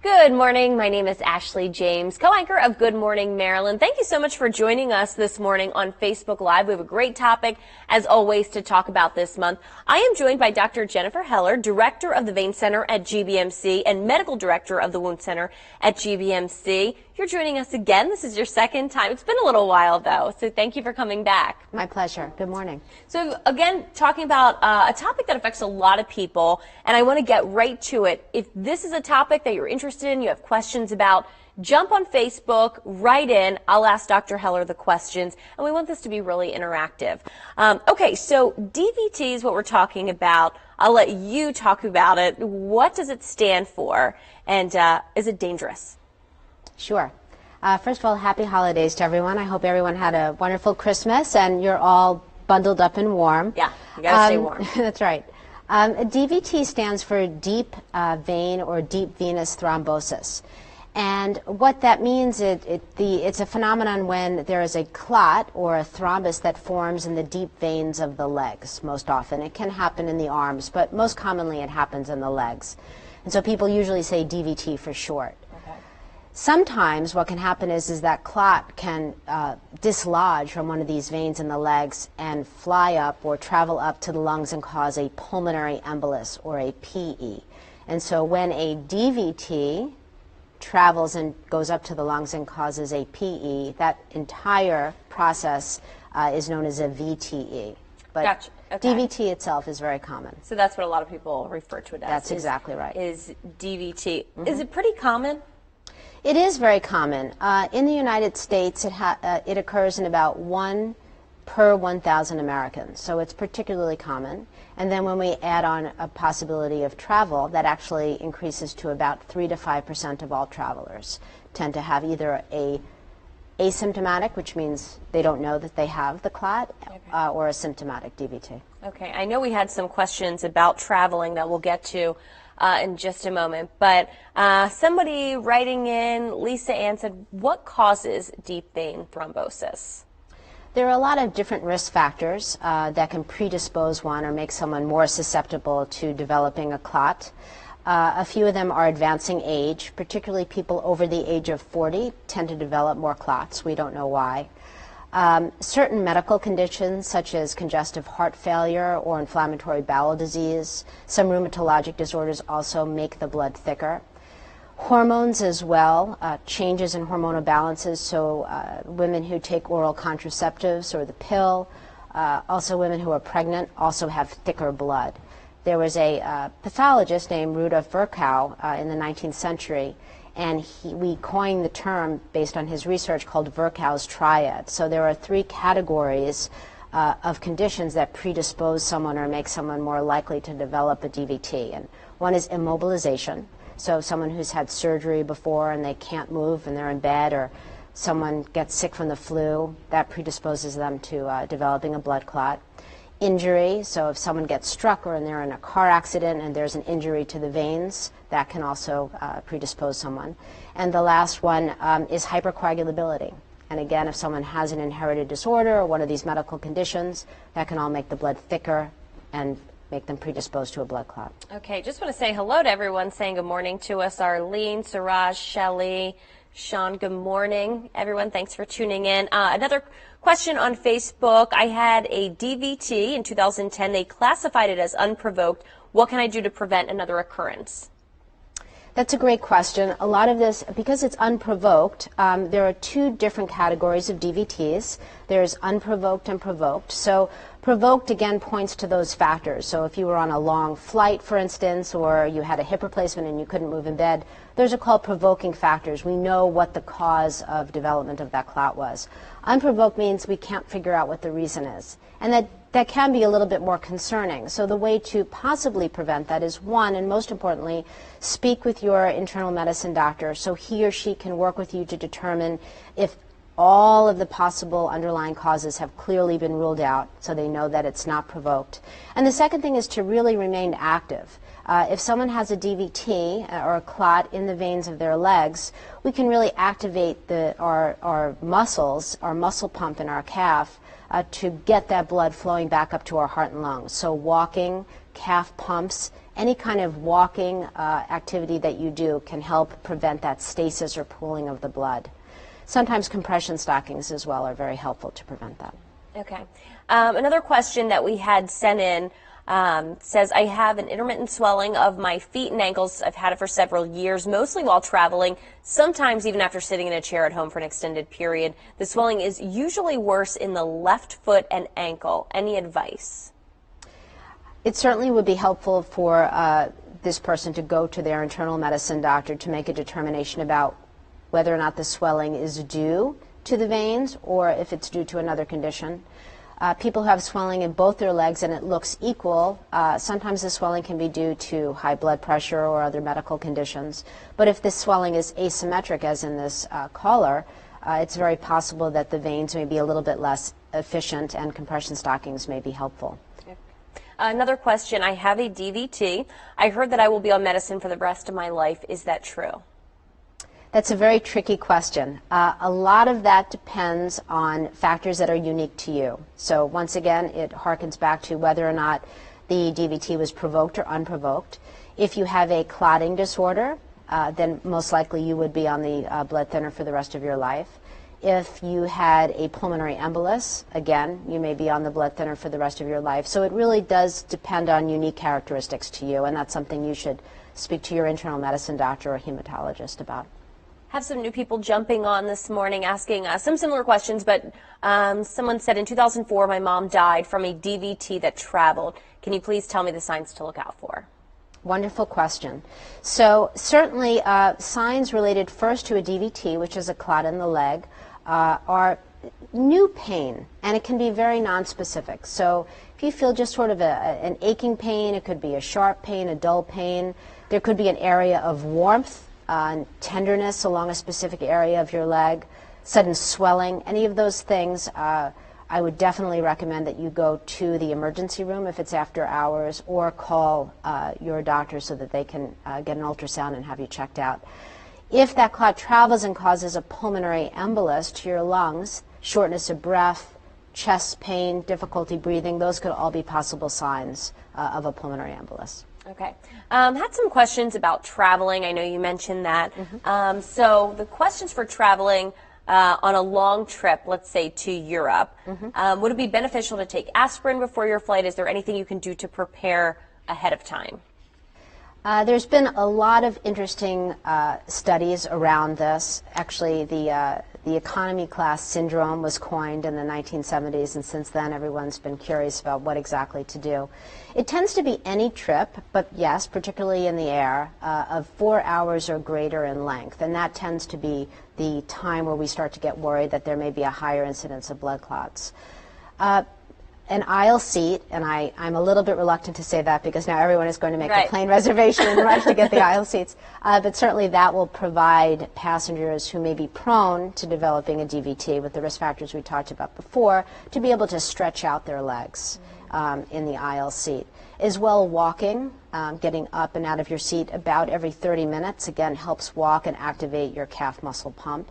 Good morning. My name is Ashley James, co-anchor of Good Morning Maryland. Thank you so much for joining us this morning on Facebook Live. We have a great topic, as always, to talk about this month. I am joined by Dr. Jennifer Heller, Director of the Vein Center at GBMC and Medical Director of the Wound Center at GBMC. You're joining us again. This is your second time. It's been a little while, though, so thank you for coming back. My pleasure. Good morning. So, again, talking about a topic that affects a lot of people, and I want to get right to it. If this is a topic that you're interested in, you have questions about, jump on Facebook, write in. I'll ask Dr. Heller the questions, and we want this to be really interactive. Okay, so DVT is what we're talking about. I'll let you talk about it. What does it stand for, and is it dangerous? Sure. First of all, happy holidays to everyone. I hope everyone had a wonderful Christmas and you're all bundled up and warm. Yeah, you gotta stay warm. That's right. DVT stands for deep vein or deep venous thrombosis. And what that means, it's a phenomenon when there is a clot or a thrombus that forms in the deep veins of the legs most often. It can happen in the arms, but most commonly it happens in the legs. And so people usually say DVT for short. Sometimes what can happen is that clot can dislodge from one of these veins in the legs and fly up or travel up to the lungs and cause a pulmonary embolus or a PE. And so when a DVT travels and goes up to the lungs and causes a PE, that entire process is known as a VTE. But gotcha. Okay. DVT itself is very common. So that's what a lot of people refer to it as. That's exactly right. Is DVT. Mm-hmm. Is it pretty common? It is very common. In the United States, it occurs in about 1 per 1,000 Americans, so it's particularly common. And then when we add on a possibility of travel, that actually increases to about 3 to 5% of all travelers tend to have either a asymptomatic, which means they don't know that they have the clot, or a symptomatic DVT. Okay, I know we had some questions about traveling that we'll get to in just a moment, but somebody writing in, Lisa Ann, said, what causes deep vein thrombosis? There are a lot of different risk factors that can predispose one or make someone more susceptible to developing a clot. A few of them are advancing age, particularly people over the age of 40 tend to develop more clots. We don't know why. Certain medical conditions such as congestive heart failure or inflammatory bowel disease, some rheumatologic disorders also make the blood thicker. Hormones as well, changes in hormonal balances, so women who take oral contraceptives or the pill, also women who are pregnant also have thicker blood. There was a pathologist named Rudolf Virchow in the 19th century, and we coined the term based on his research called Virchow's triad. So there are 3 categories of conditions that predispose someone or make someone more likely to develop a DVT. And one is immobilization, so someone who's had surgery before and they can't move and they're in bed, or someone gets sick from the flu, that predisposes them to developing a blood clot. Injury, so if someone gets struck or they're in a car accident and there's an injury to the veins, that can also predispose someone. And the last one is hypercoagulability. And again, if someone has an inherited disorder or one of these medical conditions, that can all make the blood thicker and make them predisposed to a blood clot. Okay, just want to say hello to everyone saying good morning to us. Arlene, Siraj, Shelley, Sean, good morning. Everyone, thanks for tuning in. Another question on Facebook. I had a DVT in 2010. They classified it as unprovoked. What can I do to prevent another occurrence? That's a great question. A lot of this, because it's unprovoked, there are 2 different categories of DVTs. There's unprovoked and provoked. So provoked, again, points to those factors. So if you were on a long flight, for instance, or you had a hip replacement and you couldn't move in bed, those are called provoking factors. We know what the cause of development of that clot was. Unprovoked means we can't figure out what the reason is. And that can be a little bit more concerning. So the way to possibly prevent that is, 1, and most importantly, speak with your internal medicine doctor so he or she can work with you to determine if all of the possible underlying causes have clearly been ruled out, so they know that it's not provoked. And the second thing is to really remain active. If someone has a DVT or a clot in the veins of their legs, we can really activate our muscles, our muscle pump in our calf, to get that blood flowing back up to our heart and lungs. So walking, calf pumps, any kind of walking activity that you do can help prevent that stasis or pooling of the blood. Sometimes compression stockings as well are very helpful to prevent that. Okay. Another question that we had sent in says, I have an intermittent swelling of my feet and ankles. I've had it for several years, mostly while traveling, sometimes even after sitting in a chair at home for an extended period. The swelling is usually worse in the left foot and ankle. Any advice? It certainly would be helpful for this person to go to their internal medicine doctor to make a determination about whether or not the swelling is due to the veins or if it's due to another condition. People who have swelling in both their legs and it looks equal, sometimes the swelling can be due to high blood pressure or other medical conditions. But if this swelling is asymmetric, as in this caller, it's very possible that the veins may be a little bit less efficient and compression stockings may be helpful. Another question, I have a DVT. I heard that I will be on medicine for the rest of my life. Is that true? That's a very tricky question. A lot of that depends on factors that are unique to you. So once again, it harkens back to whether or not the DVT was provoked or unprovoked. If you have a clotting disorder, then most likely you would be on the blood thinner for the rest of your life. If you had a pulmonary embolus, again, you may be on the blood thinner for the rest of your life. So it really does depend on unique characteristics to you, and that's something you should speak to your internal medicine doctor or hematologist about. Have some new people jumping on this morning asking some similar questions, but someone said in 2004 my mom died from a DVT that traveled. Can you please tell me the signs to look out for? Wonderful question. So certainly signs related first to a DVT, which is a clot in the leg, are new pain, and it can be very nonspecific. So if you feel just sort of an aching pain, it could be a sharp pain, a dull pain. There could be an area of warmth, tenderness along a specific area of your leg, sudden swelling, any of those things. I would definitely recommend that you go to the emergency room if it's after hours, or call your doctor so that they can get an ultrasound and have you checked out. If that clot travels and causes a pulmonary embolus to your lungs, shortness of breath, chest pain, difficulty breathing, those could all be possible signs of a pulmonary embolus. Okay. Had some questions about traveling. I know you mentioned that. So the questions for traveling on a long trip, let's say to Europe, would it be beneficial to take aspirin before your flight? Is there anything you can do to prepare ahead of time? There's been a lot of interesting studies around this. Actually, the economy class syndrome was coined in the 1970s, and since then everyone's been curious about what exactly to do. It tends to be any trip, but yes, particularly in the air, of 4 hours or greater in length, and that tends to be the time where we start to get worried that there may be a higher incidence of blood clots. An aisle seat, and I'm a little bit reluctant to say that because now everyone is going to make a plane reservation and rush to get the aisle seats, but certainly that will provide passengers who may be prone to developing a DVT with the risk factors we talked about before to be able to stretch out their legs in the aisle seat. As well, walking, getting up and out of your seat about every 30 minutes, again, helps walk and activate your calf muscle pump.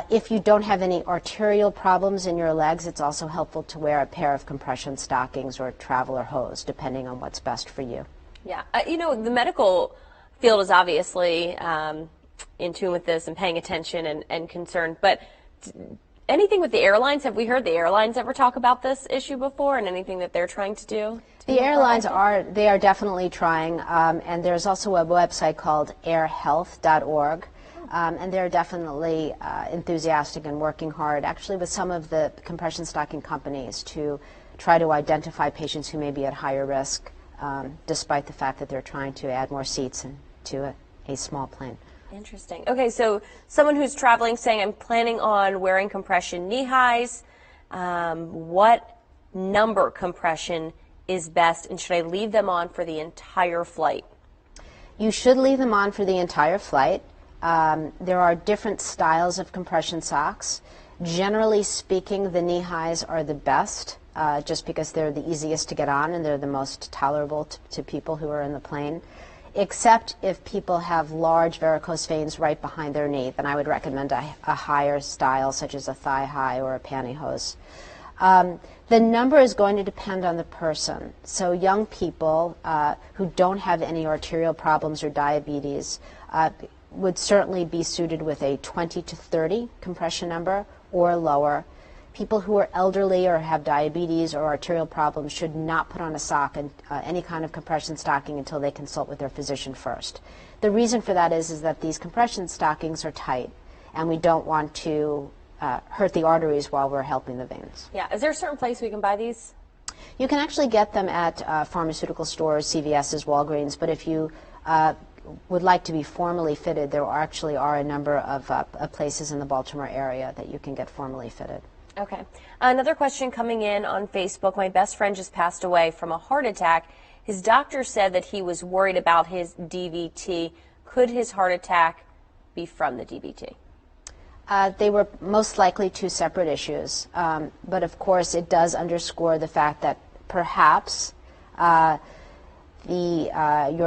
If you don't have any arterial problems in your legs, it's also helpful to wear a pair of compression stockings or traveler hose, depending on what's best for you. Yeah, you know, the medical field is obviously in tune with this and paying attention and concerned, but anything with the airlines, have we heard the airlines ever talk about this issue before and anything that they're trying to do? The airlines are definitely trying, and there's also a website called airhealth.org. And they're definitely enthusiastic and working hard, actually with some of the compression stocking companies, to try to identify patients who may be at higher risk, despite the fact that they're trying to add more seats to a small plane. Interesting. Okay, so someone who's traveling saying, I'm planning on wearing compression knee highs. What number compression is best, and should I leave them on for the entire flight? You should leave them on for the entire flight. There are different styles of compression socks. Generally speaking, the knee highs are the best, just because they're the easiest to get on and they're the most tolerable to people who are in the plane, except if people have large varicose veins right behind their knee. Then I would recommend a higher style, such as a thigh high or a pantyhose. The number is going to depend on the person. So young people who don't have any arterial problems or diabetes would certainly be suited with a 20 to 30 compression number or lower. People who are elderly or have diabetes or arterial problems should not put on a sock and any kind of compression stocking until they consult with their physician first. The reason for that is that these compression stockings are tight, and we don't want to hurt the arteries while we're helping the veins. Yeah. Is there a certain place we can buy these? You can actually get them at pharmaceutical stores, CVS's, Walgreens, but if you would like to be formally fitted, there actually are a number of places in the Baltimore area that you can get formally fitted. Okay. Another question coming in on Facebook. My best friend just passed away from a heart attack. His doctor said that he was worried about his DVT. Could his heart attack be from the DVT? They were most likely two separate issues, but of course it does underscore the fact that perhaps your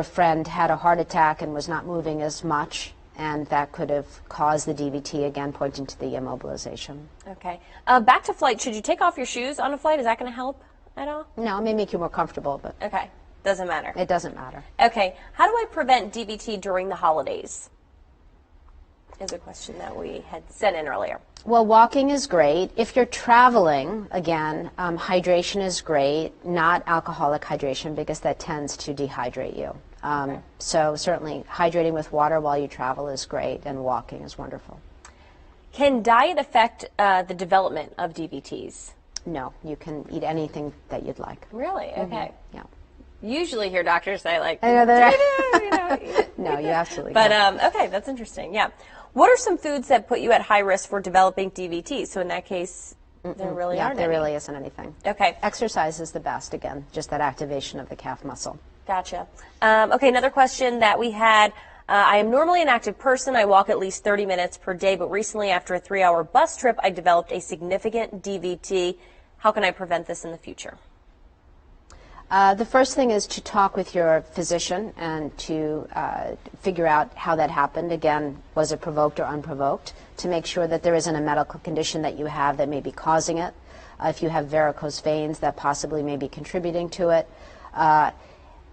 friend had a heart attack and was not moving as much, and that could have caused the DVT, again pointing to the immobilization. Okay. Back to flight. Should you take off your shoes on a flight? Is that going to help at all? No, it may make you more comfortable, but okay. Doesn't matter. It doesn't matter. Okay. How do I prevent DVT during the holidays? Is a question that we had sent in earlier. Well, walking is great. If you're traveling, again, hydration is great, not alcoholic hydration because that tends to dehydrate you. Okay. So certainly hydrating with water while you travel is great, and walking is wonderful. Can diet affect the development of DVTs? No, you can eat anything that you'd like. Really? Okay. Yeah. Usually hear doctors say, like, I know that. No, you absolutely but, can. okay, that's interesting, yeah. What are some foods that put you at high risk for developing DVT? So in that case, there really aren't there any. really isn't anything. Okay. Exercise is the best, again, just that activation of the calf muscle. Gotcha. Okay, another question that we had. I am normally an active person. I walk at least 30 minutes per day, but recently after a 3-hour bus trip, I developed a significant DVT. How can I prevent this in the future? The first thing is to talk with your physician and to figure out how that happened. Again, was it provoked or unprovoked? To make sure that there isn't a medical condition that you have that may be causing it. If you have varicose veins, that possibly may be contributing to it.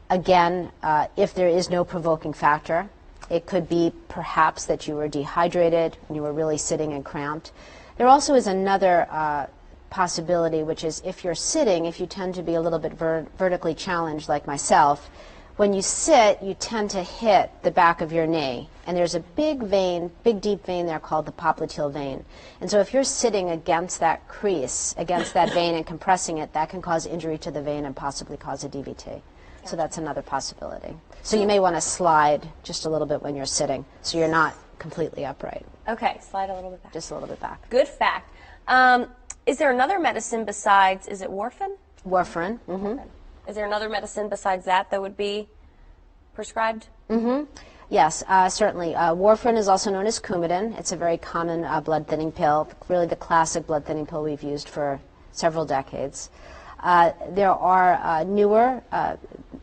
Again, if there is no provoking factor, it could be perhaps that you were dehydrated and you were really sitting and cramped. There also is another possibility, which is if you're sitting, if you tend to be a little bit vertically challenged like myself, when you sit, you tend to hit the back of your knee. And there's a big vein, big deep vein there called the popliteal vein. And so if you're sitting against that crease, against that vein and compressing it, that can cause injury to the vein and possibly cause a DVT. So that's another possibility. So you may want to slide just a little bit when you're sitting so you're not completely upright. Okay, slide a little bit back. Just a little bit back. Good fact. Is there another medicine besides, is it Warfarin? Warfarin. Mm-hmm. Is there another medicine besides that that would be prescribed? Mm-hmm. Yes, certainly. Warfarin is also known as Coumadin. It's a very common blood thinning pill, really the classic blood thinning pill we've used for several decades. There are newer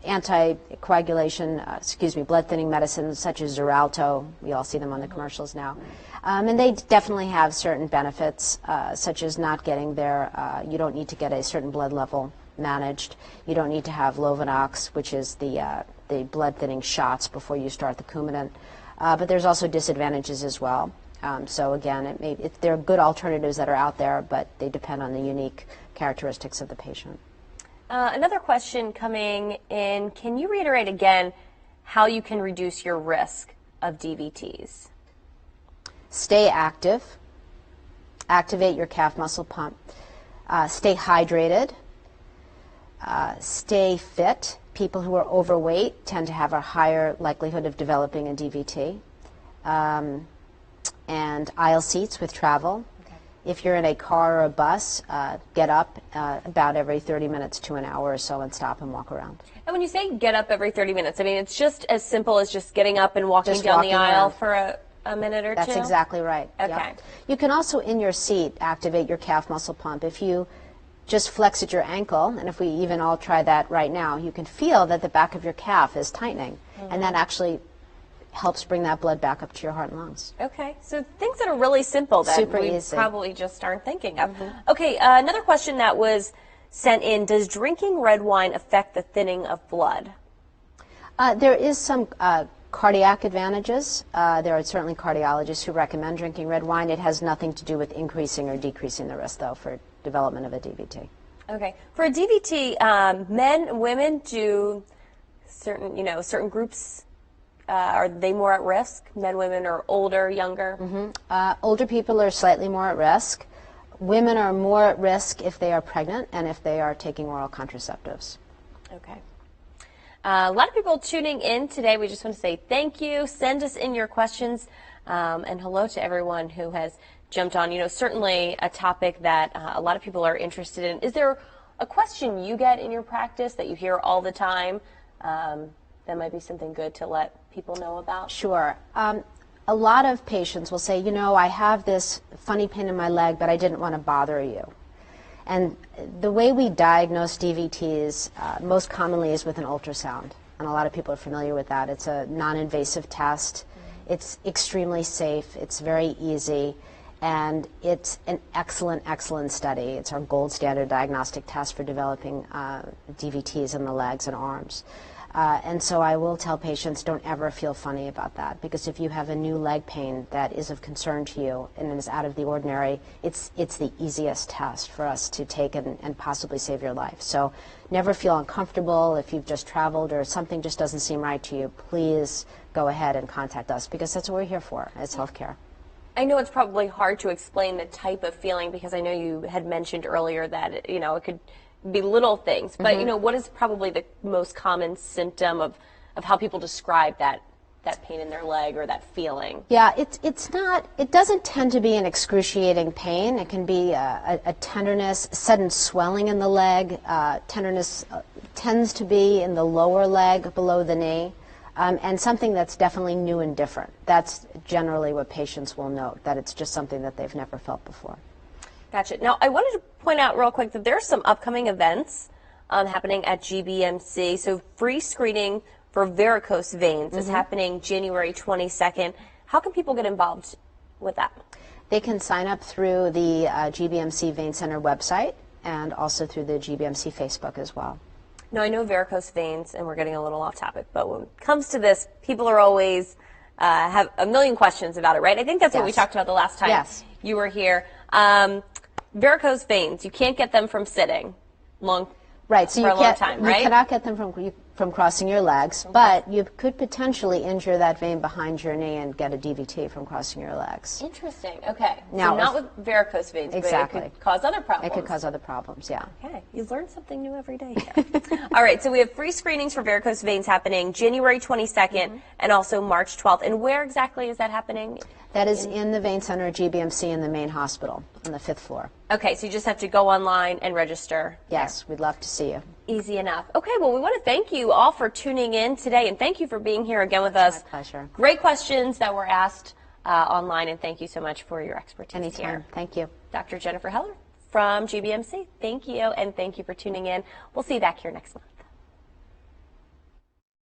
anticoagulation, blood thinning medicines such as Xarelto. We all see them on the commercials now. And they definitely have certain benefits, such as not getting there. You don't need to get a certain blood level managed. You don't need to have Lovenox, which is the blood thinning shots before you start the Coumadin. But there's also disadvantages as well. So again, there are good alternatives that are out there, but they depend on the unique characteristics of the patient. Another question coming in, can you reiterate again how you can reduce your risk of DVTs? Stay active, activate your calf muscle pump, stay hydrated, stay fit. People who are overweight tend to have a higher likelihood of developing a DVT. And aisle seats with travel. Okay. If you're in a car or a bus, get up about every 30 minutes to an hour or so and stop and walk around. And when you say get up every 30 minutes, I mean, it's just as simple as just getting up and walking down the aisle for a minute or two? That's exactly right. Okay. Yep. You can also, in your seat, activate your calf muscle pump. If you just flex at your ankle, and if we even all try that right now, you can feel that the back of your calf is tightening, and that actually helps bring that blood back up to your heart and lungs. Okay, so things that are really simple that Super we easy. probably just aren't thinking of. Okay, another question that was sent in, does drinking red wine affect the thinning of blood? There is some cardiac advantages. There are certainly cardiologists who recommend drinking red wine. It has nothing to do with increasing or decreasing the risk, though, for development of a DVT. Okay, for a DVT, men and women, do certain groups, are they more at risk? Men, women, or older, younger? Older people are slightly more at risk. Women are more at risk if they are pregnant and if they are taking oral contraceptives. Okay. A lot of people tuning in today. We just want to say thank you. Send us in your questions, and hello to everyone who has jumped on. Certainly a topic that a lot of people are interested in. Is there a question you get in your practice that you hear all the time that might be something good to let people know about? Sure. A lot of patients will say, I have this funny pain in my leg, but I didn't want to bother you. And the way we diagnose DVTs most commonly is with an ultrasound. And a lot of people are familiar with that. It's a non-invasive test. It's extremely safe. It's very easy. And it's an excellent, excellent study. It's our gold standard diagnostic test for developing DVTs in the legs and arms. And so I will tell patients, don't ever feel funny about that, because if you have a new leg pain that is of concern to you and is out of the ordinary, it's the easiest test for us to take and possibly save your life. So never feel uncomfortable if you've just traveled or something just doesn't seem right to you. Please go ahead and contact us, because that's what we're here for. It's healthcare. I know it's probably hard to explain the type of feeling, because I know you had mentioned earlier that it could be little things, but what is probably the most common symptom of how people describe that pain in their leg or that feeling? Yeah, it doesn't tend to be an excruciating pain. It can be a tenderness, sudden swelling in the leg. Tenderness tends to be in the lower leg below the knee, and something that's definitely new and different. That's generally what patients will note, that it's just something that they've never felt before. Gotcha. Now, I wanted to point out real quick that there are some upcoming events happening at GBMC. So free screening for varicose veins is happening January 22nd. How can people get involved with that? They can sign up through the GBMC Vein Center website and also through the GBMC Facebook as well. Now, I know varicose veins, and we're getting a little off topic, but when it comes to this, people are always have a million questions about it, right? I think that's what we talked about the last time you were here. Varicose veins, you can't get them from sitting for a long time, right? You cannot get them from crossing your legs, but you could potentially injure that vein behind your knee and get a DVT from crossing your legs. Interesting. Okay. Now, so not with varicose veins, exactly. But it could cause other problems. It could cause other problems, yeah. Okay. You learn something new every day here. All right. So we have free screenings for varicose veins happening January 22nd and also March 12th. And where exactly is that happening? That is in the Vein Center at GBMC in the main hospital on the 5th floor. Okay, so you just have to go online and register. Yes, we'd love to see you. Easy enough. Okay, well, we want to thank you all for tuning in today, and thank you for being here again with us. My pleasure. Great questions that were asked online, and thank you so much for your expertise Anytime. here. Thank you. Dr. Jennifer Heller from GBMC, thank you, and thank you for tuning in. We'll see you back here next month.